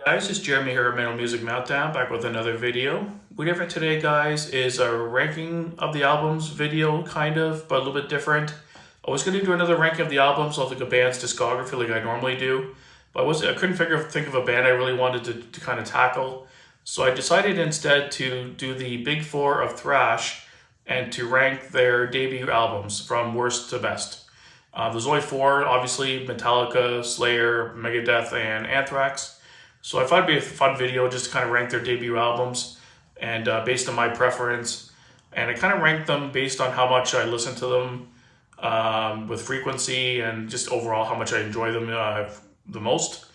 Guys, it's Jeremy here at Metal Music Meltdown, back with another video. What different today, guys, is a ranking of the albums video, kind of, but a little bit different. I was going to do another ranking of the albums of like a band's discography like I normally do, but I couldn't think of a band I really wanted to kind of tackle. So I decided instead to do the big four of Thrash and to rank their debut albums from worst to best. There's only four, obviously: Metallica, Slayer, Megadeth, and Anthrax. So I thought it'd be a fun video just to kind of rank their debut albums and based on my preference. And I kind of ranked them based on how much I listen to them with frequency and just overall how much I enjoy them the most.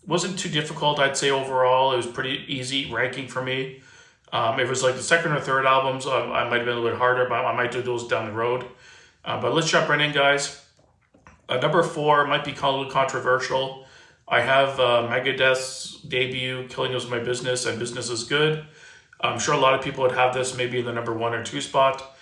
It wasn't too difficult, I'd say overall. It was pretty easy ranking for me. If it was like the second or third albums, I might have been a little bit harder, but I might do those down the road. But let's jump right in, guys. Number four might be a little controversial. I have Megadeth's debut, Killing Is My Business, and Business Is Good. I'm sure a lot of people would have this maybe in the number one or two spot.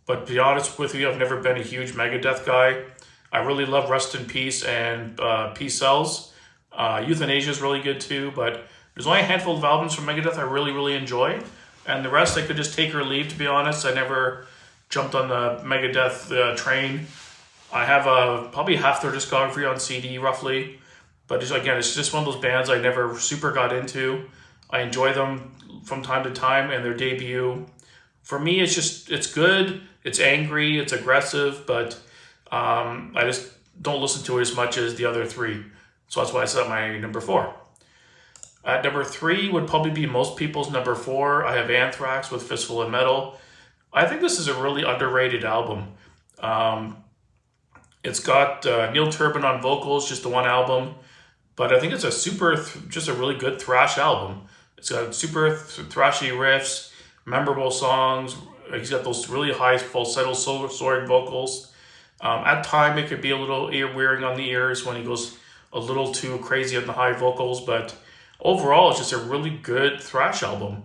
But to be honest with you, I've never been a huge Megadeth guy. I really love Rest in Peace and Peace Sells. Euthanasia is really good too, but there's only a handful of albums from Megadeth I really enjoy. And the rest I could just take or leave, to be honest. I never jumped on the Megadeth train. I have probably half their discography on CD, roughly. But again, it's just one of those bands I never super got into. I enjoy them from time to time, and their debut, for me, it's good. It's angry, it's aggressive, but I just don't listen to it as much as the other three. So that's why I set my number four. At number three would probably be most people's number four. I have Anthrax with Fistful of Metal. I think this is a really underrated album. It's got Neil Turbin on vocals, just the one album. But I think it's just a really good thrash album. It's got super thrashy riffs, memorable songs. He's got those really high falsetto soaring vocals. At time, it could be a little ear-wearing on the ears when he goes a little too crazy on the high vocals. But overall, it's just a really good thrash album.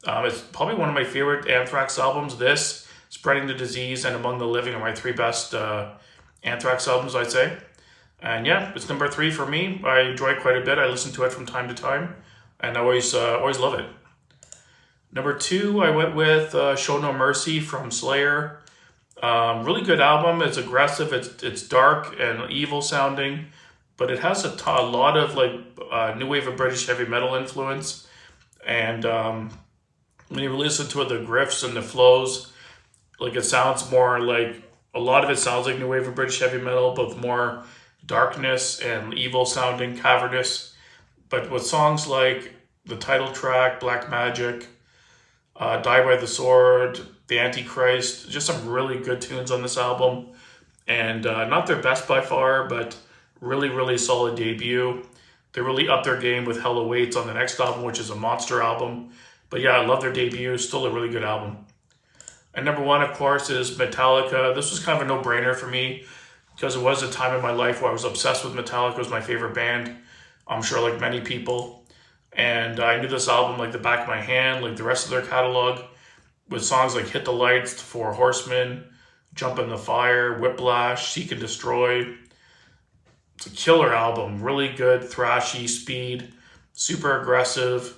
It's probably one of my favorite Anthrax albums. This, Spreading the Disease, and Among the Living are my three best Anthrax albums, I'd say. And yeah, it's number three for me. I enjoy it quite a bit. I listen to it from time to time, and I always love it. Number two, I went with Show No Mercy from Slayer. Really good album. It's aggressive. It's dark and evil sounding, but it has a lot of like new wave of British heavy metal influence. And when you listen to it, the riffs and the flows, like it sounds more like a lot of it sounds like new wave of British heavy metal, but with more darkness and evil sounding, cavernous. But with songs like the title track, Black Magic, Die by the Sword, The Antichrist, just some really good tunes on this album. And not their best by far, but really solid debut. They really upped their game with Hell Awaits on the next album, which is a monster album. But yeah, I love their debut. Still a really good album. And number one, of course, is Metallica. This was kind of a no-brainer for me, because it was a time in my life where I was obsessed with Metallica. It was my favorite band, I'm sure, like many people. And I knew this album like the back of my hand, like the rest of their catalog, with songs like Hit the Lights, Four Horsemen, Jump in the Fire, Whiplash, Seek and Destroy. It's a killer album, really good, thrashy, speed, super aggressive.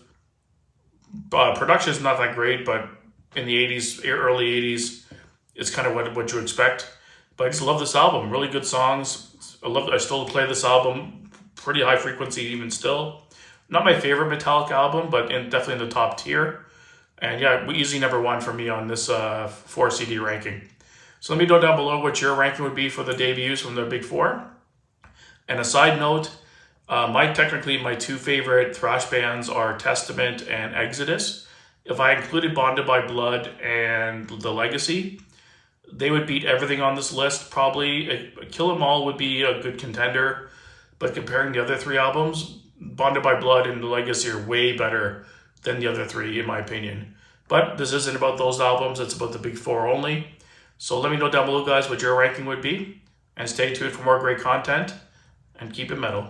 Production is not that great, but in the 80s, early 80s, it's kind of what you expect. But I just love this album. Really good songs. I still play this album pretty high frequency even still. Not my favorite Metallica album, but definitely in the top tier. And yeah, easy number one for me on this 4 CD ranking. So let me know down below what your ranking would be for the debuts from the big four. And a side note, technically my two favorite thrash bands are Testament and Exodus. If I included Bonded by Blood and The Legacy, they would beat everything on this list, probably. Kill 'Em All would be a good contender, but comparing the other three albums, Bonded by Blood and The Legacy are way better than the other three, in my opinion. But this isn't about those albums, it's about the big four only. So let me know down below, guys, what your ranking would be, and stay tuned for more great content, and keep it metal.